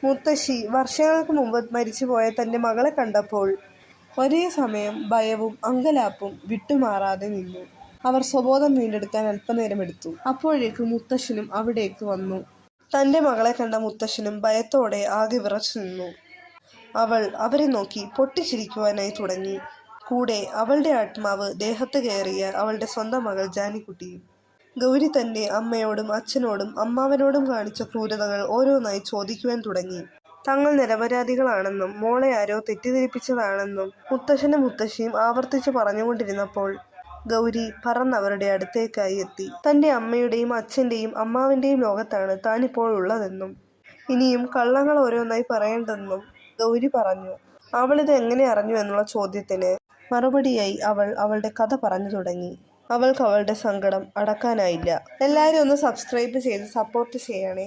മുത്തശ്ശി വർഷങ്ങൾക്ക് മുമ്പ് മരിച്ചുപോയ തൻ്റെ മകളെ കണ്ടപ്പോൾ ഒരേ സമയം ഭയവും അങ്കലാപ്പും വിട്ടുമാറാതെ നിന്നു. അവർ സ്വബോധം വീണ്ടെടുക്കാൻ അല്പനേരമെടുത്തു. അപ്പോഴേക്കും മുത്തശ്ശനും അവിടേക്ക് വന്നു. തൻ്റെ മകളെ കണ്ട മുത്തശ്ശനും ഭയത്തോടെ ആകെ വിറച്ചു നിന്നു. അവൾ അവരെ നോക്കി പൊട്ടിച്ചിരിക്കുവാനായി തുടങ്ങി. കൂടെ അവളുടെ ആത്മാവ് ദേഹത്ത് കയറിയ അവളുടെ സ്വന്തം മകൾ ജാനിക്കുട്ടിയും. ഗൗരി തൻ്റെ അമ്മയോടും അച്ഛനോടും അമ്മാവനോടും കാണിച്ച ക്രൂരതകൾ ഓരോന്നായി ചോദിക്കുവാൻ തുടങ്ങി. തങ്ങൾ നിരപരാധികളാണെന്നും മോളെ ആരോ തെറ്റിദ്ധരിപ്പിച്ചതാണെന്നും മുത്തശ്ശനും മുത്തശ്ശിയും ആവർത്തിച്ചു പറഞ്ഞുകൊണ്ടിരുന്നപ്പോൾ ഗൗരി പറന്നവരുടെ അടുത്തേക്കായി എത്തി. തൻ്റെ അമ്മയുടെയും അച്ഛൻ്റെയും അമ്മാവൻ്റെയും ലോകത്താണ് താനിപ്പോൾ ഉള്ളതെന്നും ഇനിയും കള്ളങ്ങൾ ഓരോന്നായി പറയേണ്ടെന്നും ഗൗരി പറഞ്ഞു. അവളിത് എങ്ങനെ അറിഞ്ഞു എന്നുള്ള ചോദ്യത്തിന് മറുപടിയായി അവൾ അവളുടെ കഥ പറഞ്ഞു തുടങ്ങി. അവൾക്ക് അവളുടെ സങ്കടം അടക്കാനായില്ല. എല്ലാവരും ഒന്ന് സബ്സ്ക്രൈബ് ചെയ്ത് സപ്പോർട്ട് ചെയ്യണേ.